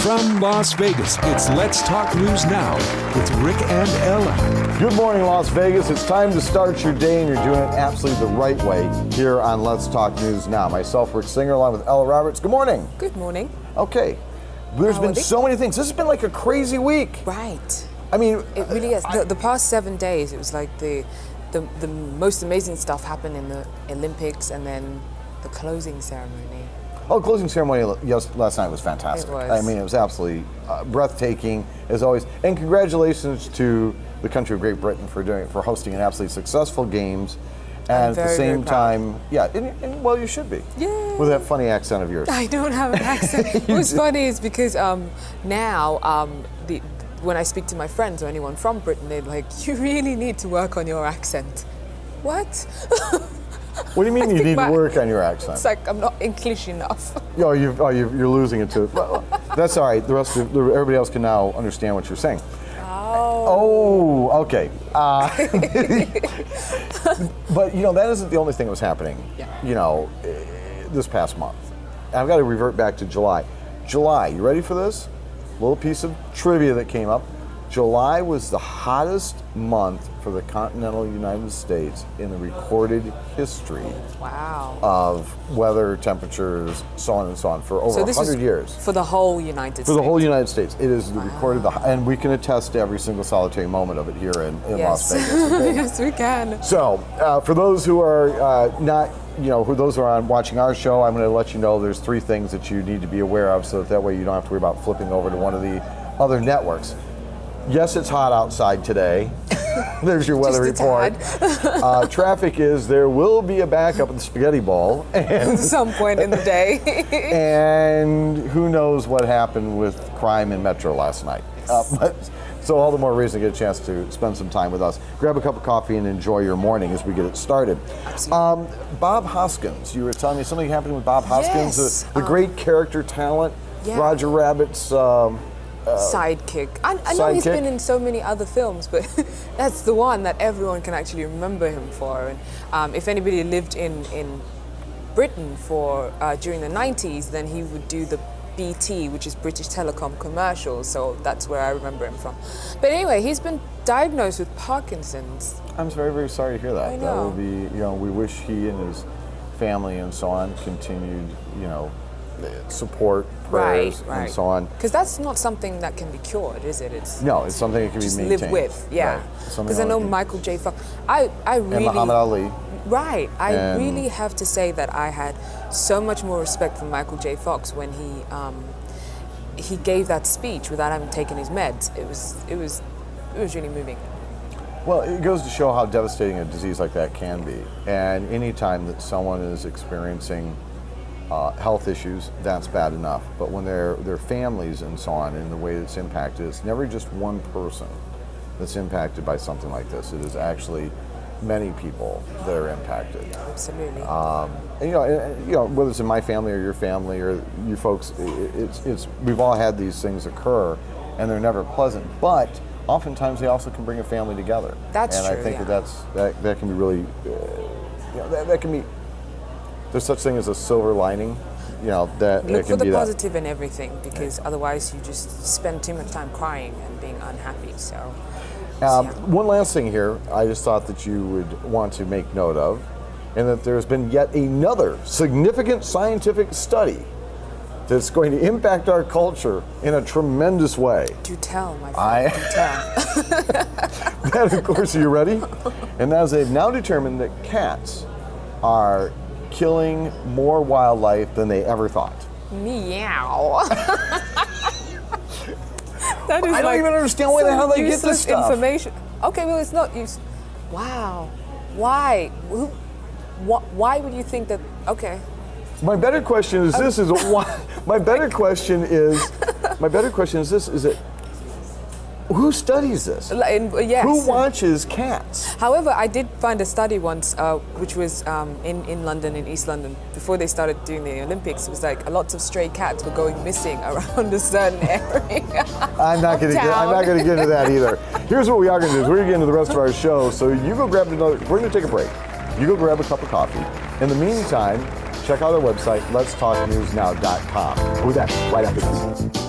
From Las Vegas, it's Let's Talk News Now with Rick and Ella. Good morning, Las Vegas. It's time to start your day, and you're doing it absolutely the right way here on Let's Talk News Now. Myself, Rick Singer, along with Ella Roberts. Good morning. Good morning. Okay. There's been so many things. This has been like a crazy week. Right. I mean, it really is. The past 7 days, it was like the most amazing stuff happened in the Olympics, and then the closing ceremony. Oh, closing ceremony last night was fantastic. It was. I mean, it was absolutely breathtaking as always. And congratulations to the country of Great Britain for hosting an absolutely successful games. And at the same time, yeah, and well, you should be. Yeah. With that funny accent of yours. I don't have an accent. What's funny is because now when I speak to my friends or anyone from Britain, they're like, "You really need to work on your accent." What? What do you mean you need to work on your accent? It's like I'm not English enough. You're losing it too. Well, that's all right. Everybody else can now understand what you're saying. Oh, okay. But that isn't the only thing that was happening. Yeah. This past month. I've got to revert back to July. July, you ready for this? Little piece of trivia that came up. July was the hottest month for the continental United States in the recorded history of weather, temperatures, so on and so on, for over 100 years. For the whole United States? For the whole United States. It is recorded, and we can attest to every single solitary moment of it here in Las Vegas. Okay? Yes, we can. So, for those who are those who are watching our show, I'm going to let you know there's 3 things that you need to be aware of, so that way you don't have to worry about flipping over to one of the other networks. Yes, it's hot outside today. There's your weather report. Traffic is there will be a backup at the Spaghetti Bowl. At some point in the day. And who knows what happened with crime in Metro last night. So all the more reason to get a chance to spend some time with us. Grab a cup of coffee and enjoy your morning as we get it started. Absolutely. Bob Hoskins, you were telling me something happened with Bob Hoskins, yes. the great character talent, Roger Rabbit's sidekick. I know he's been in so many other films, but that's the one that everyone can actually remember him for. And if anybody lived in Britain during the 90s, then he would do the BT, which is British Telecom commercials. So that's where I remember him from. But anyway, he's been diagnosed with Parkinson's. I'm very, very sorry to hear that. I know. That would be, we wish he and his family and so on continued, support, prayers, and so on. Because that's not something that can be cured, is it? It's something that can be maintained. Live with, yeah. Because I know Michael J. Fox. I really. And Muhammad Ali. Right. I really have to say that I had so much more respect for Michael J. Fox when he gave that speech without having taken his meds. It was really moving. Well, it goes to show how devastating a disease like that can be. And any time that someone is experiencing health issues, that's bad enough. But when their families and so on, and the way it's impacted, it's never just one person that's impacted by something like this. It is actually many people that are impacted. Absolutely. And whether it's in my family or your family or you folks, it's we've all had these things occur, and they're never pleasant. But oftentimes they also can bring a family together. That's true. And I think that can be really, that can be. There's such thing as a silver lining, that Look can for be the positive in everything, because otherwise you just spend too much time crying and being unhappy. So. One last thing here, I just thought that you would want to make note of, and that there's been yet another significant scientific study that's going to impact our culture in a tremendous way. Do tell, my friend. Do tell. That, of course, are you ready? And that is they've now determined that cats are killing more wildlife than they ever thought. Meow. That is I don't even understand why the hell they get this stuff. Information. Okay, well, it's not used. Wow. Why? Why would you think that? Okay. My better question is this: is why? My better question is this: is it? Who studies this? Yes. Who watches cats? However, I did find a study once, which was in London, in East London, before they started doing the Olympics. It was like lots of stray cats were going missing around a certain area. I'm not going to get into that either. Here's what we are going to do: is we're going to get into the rest of our show. So you go grab another. We're going to take a break. You go grab a cup of coffee. In the meantime, check out our website, letstalknewsnow.com. We'll be back right after this.